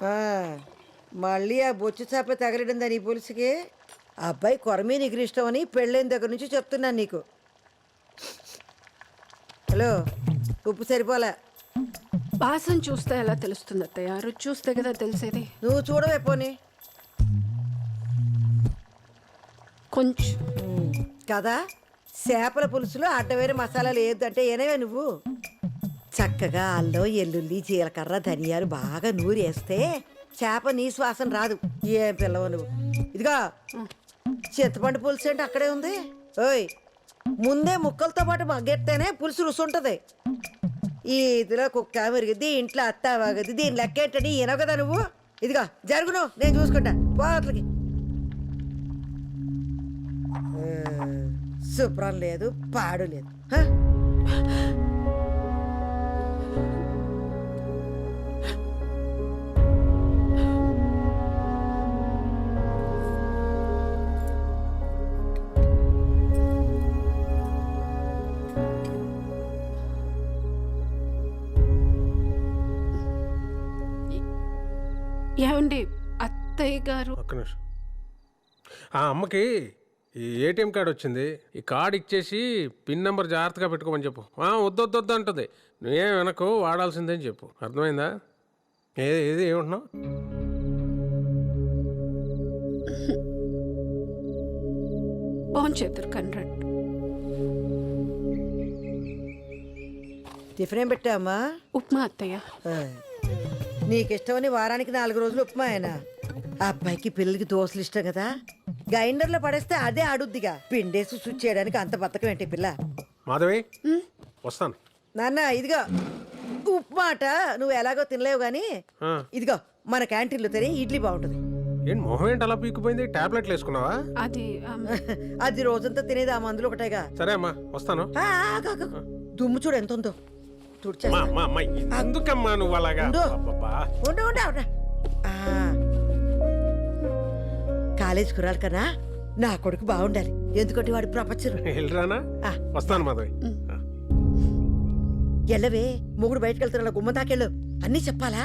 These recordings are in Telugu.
ఆ, మళ్ళీ ఆ బొచ్చు చేప తగలడిందా నీ పులుసుకి? ఆ అబ్బాయి కొరమీ నీకు ఇష్టం అని పెళ్ళైన దగ్గర నుంచి చెప్తున్నాను నీకు. హలో, ఉప్పు సరిపోలే. వాసన చూస్తే ఎలా తెలుస్తుంది అత్తయ్య? రుచి చూస్తే కదా తెలిసేది. నువ్వు చూడవే పోనీ. కొంచెం కదా, చేపల పులుసులో అడ్డవేరే మసాలాలు ఏదంటే ఏనేవే నువ్వు. చక్కగా అల్లం ఎల్లుల్లి జీలకర్ర ధనియాలు బాగా నూరేస్తే చేప నీ శ్వాసన రాదు. ఏం పిల్లవు నువ్వు. ఇదిగా చింతపండు పులుసు అంటే అక్కడే ఉంది. ఓయ్, ముందే ముక్కలతో పాటు మగ్గెత్తేనే పులుసు రుచి ఉంటుంది. ఈ ఇదిలో కుక్క మెరిగిద్ది, ఇంట్లో అత్త వాగద్ది, దీని లెక్కేంటని ఈనవు కదా నువ్వు. ఇదిగా జరుగును, నేను చూసుకుంటా పోట్లకి. శుభ్రం లేదు, పాడు లేదు. హ? ఏమండి అత్తయ్య గారు? ఒక్క నిమిషం. ఆ అమ్మకి ఈ ఏటీఎం కార్డు వచ్చింది. ఈ కార్డు ఇచ్చేసి పిన్ నెంబర్ జాగ్రత్తగా పెట్టుకోమని చెప్పు. వద్దొద్దొద్దు అంటుంది. నువ్వేం వెనకు వాడాల్సిందని చెప్పు. అర్థమైందా? ఏది ఏమంటున్నావు? బాగుంచేద్దరు కన్రాడ్. టిఫిన్ ఏం పెట్టావమ్మా? ఉప్మా అత్తయ్య. నీకిష్టమని వారానికి 4 రోజులు ఉప్మా ఆయన. ఆ అబ్బాయికి పిల్లలకి దోశలు ఇష్టం కదా, గ్రైండర్లో పడేస్తే అదే ఆడుద్దిగా. పిండేసి స్విచ్ చేయడానికి అంత బతకం ఏంటి పిల్ల? మాధవి వస్తాను. నాన్న ఇదిగో ఉప్మా అట, నువ్వు ఎలాగో తినలేవు గాని ఇదిగో మన క్యాంటీన్లో తిని ఇడ్లీ బాగుంటుంది. ఏంటి మొహం ఏంటి అలా పీక్కుపోయింది? టాబ్లెట్లు వేసుకున్నావా? అది అది రోజంతా తినేది ఆ మందులు ఒకటేగా. సరే అమ్మా వస్తాను. దుమ్ము చూడు ఎంత ఉందో. ఎందుకమ్మా నువ్వు అలాగా? కాలేజ్ కురాడు కన్నా నా కొడుకు బాగుండాలి, ఎందుకంటే వాడు ప్రపంచం. వెళ్ళరానా? వస్తాను మాధవి. ఎల్లవే, మొగుడు బయటకు వెళ్తున్నా గుమ్మ దాకెళ్ళు. అన్నీ చెప్పాలా?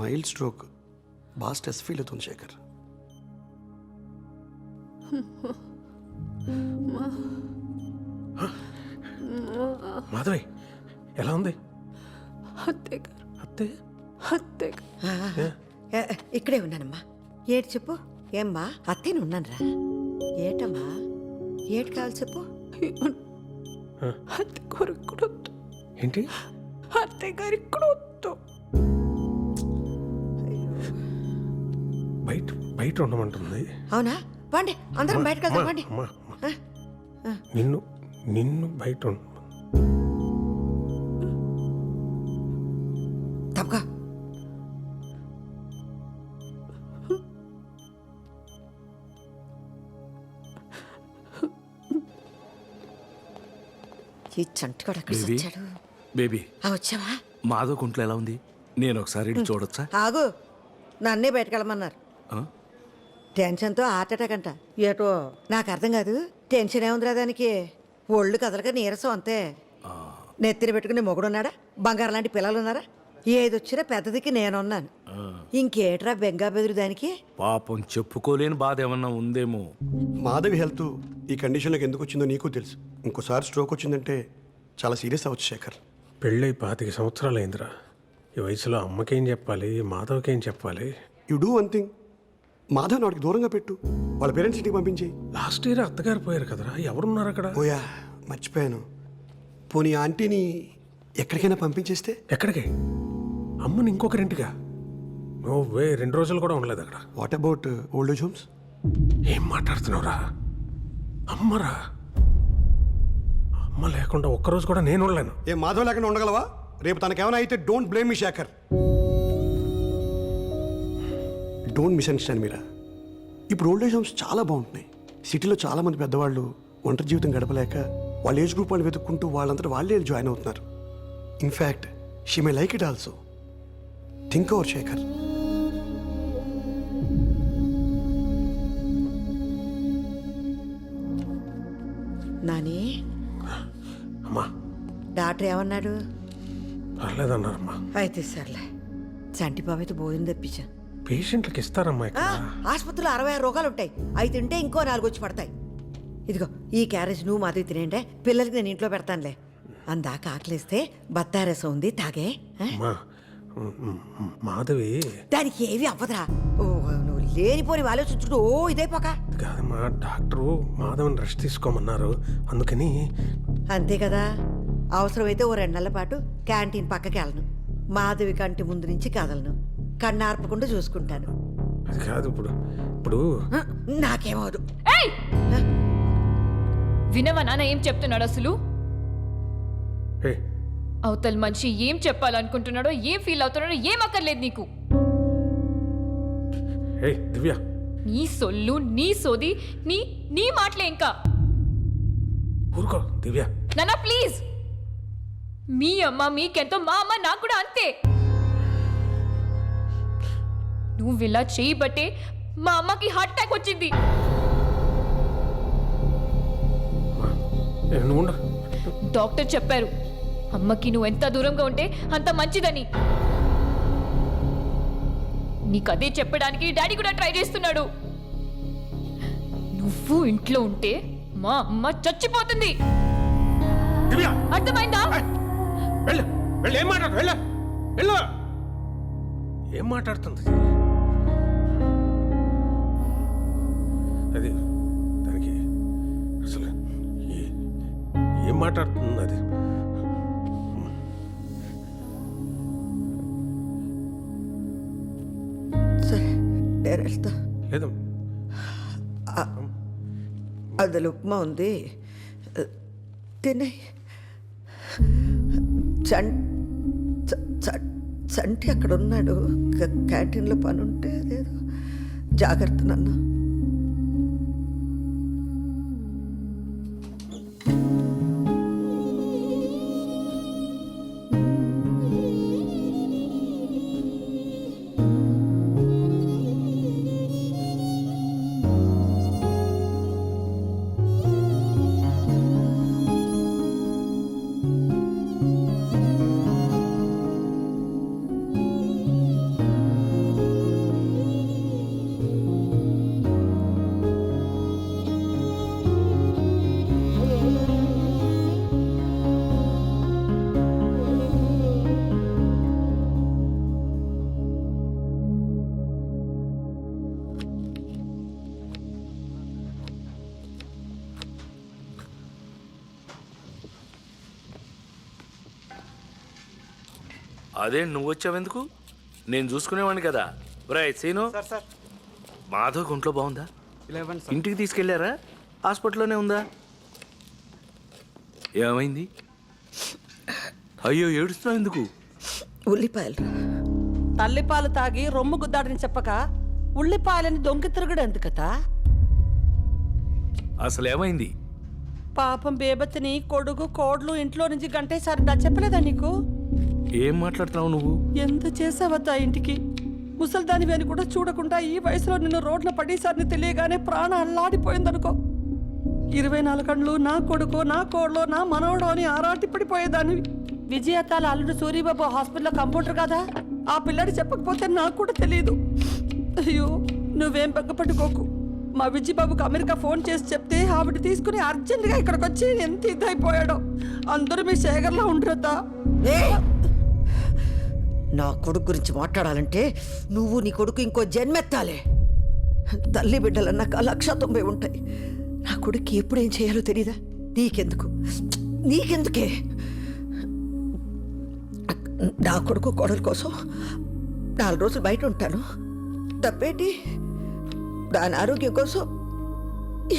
మైల్డ్ స్ట్రోక్, బాగా స్ట్రెస్ ఫీల్ అవుతుంది శేఖర్. మాధవి ఎలా ఉంది? అత్తయ్య గారు, అత్తే ఇక్కడే ఉన్నానమ్మా. ఏటి చెప్పు. ఏమ్మా అత్తేనే ఉన్నానరా. ఏటమ్మా ఏటి కావాలి చెప్పు. అత్తయ్య గారు ఇక్కడ వద్దు. ఏంటి? అత్తయ్య గారు ఇక్కడ వద్దు. బయట ఉండమంటుంది. అవునా? పండి అందరం బయటకు వెళ్దాం. పండి. నిన్ను బయట తప్పగా ఈ చంటిగాడు అక్కడ వచ్చాడు. బేబీ వచ్చావా? మాధవ్ కుంట్లో ఎలా ఉంది? నేను ఒకసారి చూడొచ్చా? ఆగు, నన్నే బయటకెళ్ళమన్నారు. టెన్షన్తో హార్ట్ అటాక్ అంట. ఏటో నాకు అర్థం కాదు. టెన్షన్ ఏముందిరా దానికి? ఒళ్ళు కదలక నీరసం అంతే. నెత్తిన పెట్టుకుని మొగుడున్నాడా? బంగారం లాంటి పిల్లలున్నారా? ఏదొచ్చినా పెద్దదికి నేనున్నాను. ఇంకేట్రా బెంగా బెదురు దానికి? పాపం చెప్పుకోలేని బాధ ఏమన్నా ఉందేమో. మాధవి హెల్త్ ఈ కండిషన్లోకి ఎందుకు వచ్చిందో నీకు తెలుసు. ఇంకోసారి స్ట్రోక్ వచ్చిందంటే చాలా సీరియస్ అవ్వచ్చు శేఖర్. పెళ్ళై 25 సంవత్సరాలు అయిందిరా. ఈ వయసులో అమ్మకేం చెప్పాలి, మాధవ్కేం చెప్పాలి? You do one thing, Madhav నాటికి దూరంగా పెట్టు. వాళ్ళ పేరెంట్స్ ఇంటికి పంపించి. లాస్ట్ ఇయర్ అత్తగారు పోయారు కదరా, ఎవరున్నారు అక్కడ? ఓయా మర్చిపోయాను. పోనీ ఆంటీని ఎక్కడికైనా పంపించేస్తే? ఎక్కడికి? అమ్మని ఇంకొకరింటిగా? నువ్వే 2 రోజులు కూడా ఉండలేదు అక్కడ. What about old age homes? ఏం మాట్లాడుతున్నావురా? అమ్మరా, అమ్మ లేకుండా ఒక్కరోజు కూడా నేను ఉండలేను. ఏ మాధవ్ లేకుండా ఉండగలవా? రేపు తనకేమైనా అయితే don't blame me Shekhar. Don't misunderstand Meera. ఇప్పుడు ఓల్డ్ ఏజ్ హోమ్స్ చాలా బాగుంటున్నాయి. సిటీలో చాలామంది పెద్దవాళ్ళు ఒంటరి జీవితం గడపలేక వాళ్ళ ఏజ్ గ్రూప్ వాళ్ళు వెతుక్కుంటూ వాళ్ళంతటా వాళ్ళే జాయిన్ అవుతున్నారు. In fact she may like it also. Think over Shekhar. Nani, అమ్మా డాక్టర్ ఏమన్నాడు? పర్లేదన్నారమ్మా. అయితే సర్లే, చంటి బాబు అయితే భోజనం తెప్పించా. పేషెంట్లకు ఇస్తారమ్మా ఇక్కడ. ఆసుపత్రిలో 66 రోగాలు ఉంటాయి, అవి తింటే ఇంకో 4 వచ్చి పడతాయి. ఇదిగో ఈ క్యారేజ్ నువ్వు మాధవి తినేంటే, పిల్లలకి నేను ఇంట్లో పెడతానులే. అందాక ఆకలిస్తే బత్తారసం ఉంది, తాగే. ఆ? అమ్మా మాధవి దానికి ఏవి అవ్వదురా. ఓ, నువ్వు లేనిపోని ఆలోచించుకుంటూ ఇదైపోక. కాదమ్మా, డాక్టరు మాధవని రెస్ట్ తీసుకోమన్నారు, అందుకని. అంతే కదా, అవసరమైతే ఓ 2 నెలల పాటు క్యాంటీన్ పక్కకి వెళ్ళను. మాధవి కంటి ముందు నుంచి కదలను, కన్నార్పకుండా చూసుకుంటాను. అది కాదు, ఇప్పుడు ఇప్పుడు ఆ, నాకేమవదు. ఏయ్! వినవా నాన్న ఏం చెప్తున్నాడు అసలు? ఏ అవతల మనిషి ఏం చెప్పాలనుకుంటున్నాడో, ఏం ఫీల్ అవుతున్నాడో ఏం అక్కర్లేదు నీకు. ఏ దివ్య, నీ సొల్లు, నీ సోది, నీ నీ మాటలే ఇంకా. ఊరుకో దివ్య. నాన్న ప్లీజ్, మీ అమ్మ మీకెంతో, మా అమ్మ నాకు కూడా అంతే. నువ్వు ఇలా చేయబట్టే మా అమ్మకి హార్ట్ అటాక్ వచ్చింది. నువ్వు ఉండు. డాక్టర్ చెప్పారు అమ్మకి నువ్వు ఎంత దూరంగా ఉంటే అంత మంచిదని. నీకు అదే చెప్పడానికి డాడీ కూడా ట్రై చేస్తున్నాడు. నువ్వు ఇంట్లో ఉంటే మా అమ్మ చచ్చిపోతుంది. దివ్య అర్థమైందా? వెళ్ళు వెళ్ళు, ఏం మాట్లాడు, వెళ్ళు వెళ్ళు. ఏం మాట్లాడుతుంది అది? దానికి అసలు ఏం మాట్లాడుతుంది అది? సరే నేను వెళ్తా. లేదు అందులో ఉప్మా ఉంది, తినే. చంటి అక్కడ ఉన్నాడు, క్యాంటీన్లో పని ఉంటే అదేదో. జాగ్రత్త నాన్న. అదే నువ్వు వచ్చావెందుకు? నేను చూసుకునేవాడిని కదా. రైట్ సీను, మాధవ్ గుంట్లో బాగుందా? ఇంటికి తీసుకెళ్లారా? హాస్పిటల్లోనే ఉందా? ఏమైంది? అయ్యో ఏడుస్తున్నావు ఎందుకు? ఉల్లిపాయలు. తల్లిపాలు తాగి రొమ్ము గుద్దాడని చెప్పక ఉల్లిపాయలని దొంగ తిరుగుడు ఎందుకతా? అసలు ఏమైంది? పాపం బేబత్తిని కొడుకు కోడ్లు ఇంట్లో నుంచి గంటేసారి నా చెప్పలేదా నీకు? ఏం మాట్లాడుతున్నావు నువ్వు? ఎంత చేసావద్దా ఇంటికి? ముసల్దానివి అని కూడా చూడకుండా ఈ వయసులో నిన్ను రోడ్ల పడేసారిని తెలియగానే ప్రాణం అల్లాడిపోయిందనుకో. 24 గంటలు నా కొడుకు, నా కోడ్లో, నా మనవడు అని ఆరాటి పడిపోయేదానివి. విజయతాల అల్లుడు సూరిబాబు హాస్పిటల్లో కంపౌండర్ కదా, ఆ పిల్లాడి చెప్పకపోతే నాకు కూడా తెలియదు. అయ్యో నువ్వేం బెగ్గపట్టుకోకు. మా విజయబాబుకు అమెరికా ఫోన్ చేసి చెప్తే ఆవిడ తీసుకుని అర్జెంటుగా ఇక్కడికి వచ్చి ఎంత ఇదైపోయాడో. అందరూ మీ శేఖర్లో ఉండరద్దా? నా కొడుకు గురించి మాట్లాడాలంటే నువ్వు నీ కొడుకు ఇంకో జన్మెత్తాలే. తల్లి బిడ్డలన్నాక 190 ఉంటాయి. నా కొడుకు ఎప్పుడు ఏం చేయాలో తెలీదా? నీకెందుకే? నా కొడుకు కోడల కోసం 4 రోజులు బయట ఉంటాను, తప్పేంటి? దాని ఆరోగ్యం కోసం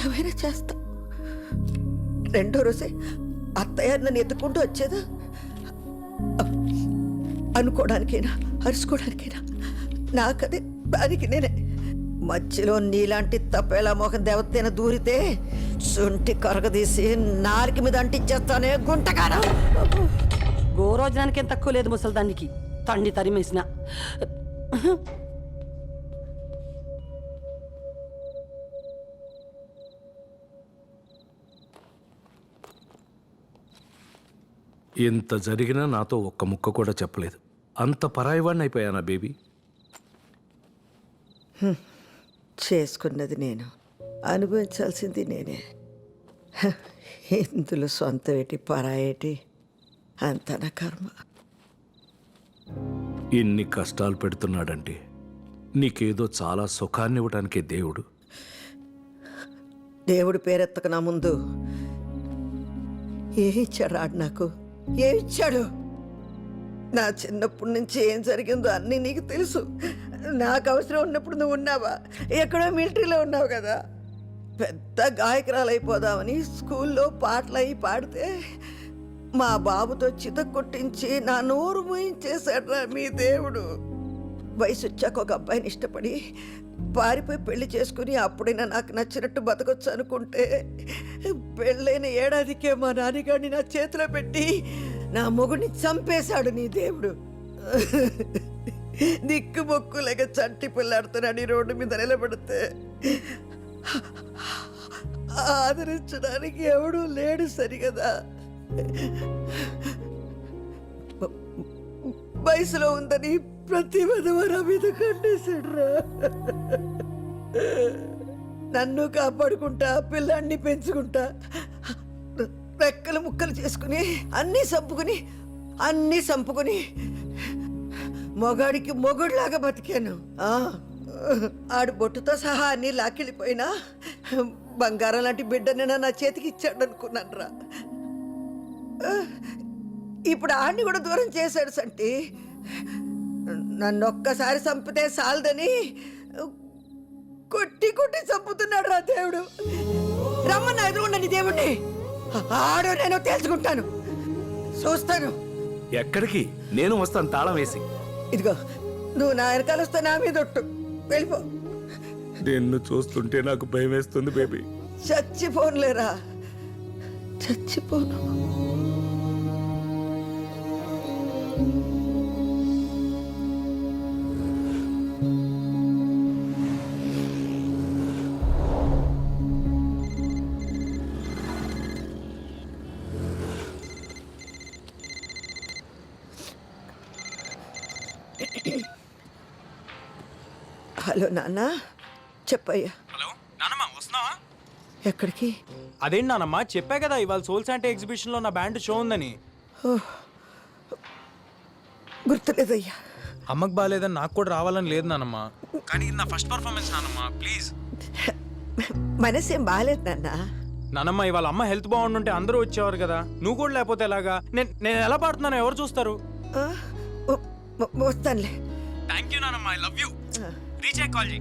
ఏమైనా చేస్తా. 2వ రోజే అత్తయ్య నన్ను ఎత్తుకుంటూ వచ్చేదా? అనుకోవడానికైనా అరుచుకోవడానికైనా నాకదే, దానికి నేనే. మధ్యలో నీలాంటి తప్పేలా మోహన్ దేవతైన దూరితే శుంఠి కరగదీసి నారికి మీద అంటించేస్తానే గుంటకారా. గోరోజనానికి ఏం తక్కువ లేదు ముసల్దానికి. తండ్రి తరిమేసిన. ఎంత జరిగినా నాతో ఒక్క ముక్క కూడా చెప్పలేదు. అంత పరాయివాడిని అయిపోయానా బేబీ? చేసుకున్నది నేను, అనుభవించాల్సింది నేనే. ఇందులో సొంత ఏటి పరాయేటి అంత నా కర్మ. ఇన్ని కష్టాలు పెడుతున్నాడంటే నీకేదో చాలా సుఖాన్ని ఇవ్వడానికే దేవుడు. దేవుడు పేరెత్తక నా ముందు ఏ ఇచ్చాడు ఆడు నాకు? ఏ ఇచ్చాడు? నా చిన్నప్పటి నుంచి ఏం జరిగిందో అన్నీ నీకు తెలుసు. నాకు అవసరం ఉన్నప్పుడు నువ్వు ఉన్నావా? ఎక్కడో మిలిటరీలో ఉన్నావు కదా. పెద్ద గాయకురాలు అయిపోదామని స్కూల్లో పాటలు అయి పాడితే మా బాబుతో చిత కొట్టించి నా నోరు మూయించేశాడ్రా మీ దేవుడు. వయసు వచ్చాక ఒక అబ్బాయిని ఇష్టపడి పారిపోయి పెళ్లి చేసుకుని అప్పుడైనా నాకు నచ్చినట్టు బతకొచ్చు అనుకుంటే పెళ్ళైన ఏడాదికే మా నాన్నగాడిని నా చేతిలో పెట్టి నా మొగుడిని చంపేశాడు నీ దేవుడు. దిక్కు మొక్కు లేక చంటి పిల్లాడుతున్నాడు రోడ్డు మీద నిలబడితే ఆదరించడానికి ఎవడూ లేడు సరిగదా. వయసులో ఉందని ప్రతి విధవర మీద కట్టేశాడురా. నన్ను కాపాడుకుంటా, పిల్లాన్ని పెంచుకుంటా, రెక్కలు ముక్కలు చేసుకుని అన్నీ సంపుకుని మొగాడికి మొగుడులాగా బతికాను. ఆడు బొట్టుతో సహా అన్నీ లాక్కెళ్ళిపోయినా బంగారం లాంటి బిడ్డనైనా నా చేతికి ఇచ్చాడు అనుకున్నాను రా. ఇప్పుడు ఆడిని కూడా దూరం చేశాడు సంటి. నన్ను ఒక్కసారి చంపితే సాలదని కొట్టి చంపుతున్నాడు రా దేవుడు. రమ్మన్నా ఎదురుండని దేవుణ్ణి ఆడో నేను తేల్చుకుంటాను, చూస్తాను. ఎక్కడికి? నేను వస్తాను తాళం వేసి. ఇదిగో నువ్వు నా వెనకాల వస్తే నా మీద ఒట్టు, వెళ్ళిపో. నిన్ను చూస్తుంటే నాకు భయం వేస్తుంది బేబీ. చచ్చిపోనులేరా, చచ్చిపోను. హలో నాన్న, చెప్పయ్యా. హలో నానమ్మ, వస్తున్నావా? ఎక్కడికి? అదేంటి నానమ్మ, చెప్పా కదా ఇవాళ సోల్ శాంటే ఎగ్జిబిషన్లో నా బ్యాండ్ షో ఉందని. గుర్తులేదయ్యా. అమ్మకు బాగాలేదని నాకు కూడా రావాలని లేదు నానమ్మ, కానీ ఇది నా ఫస్ట్ పర్ఫార్మెన్స్ నానమ్మ, ప్లీజ్. మనసేం బాగాలేదు నాన్న. నానమ్మ, ఇవాళ అమ్మ హెల్త్ బాగుండుంటే అందరూ వచ్చేవారు కదా, నువ్వు కూడా లేకపోతే ఎలాగా? నేను ఎలా పాడుతున్నానో ఎవరు చూస్తారు? వస్తానులే. థ్యాంక్ యూ నానమ్మ, I love you. Reach call చేయి.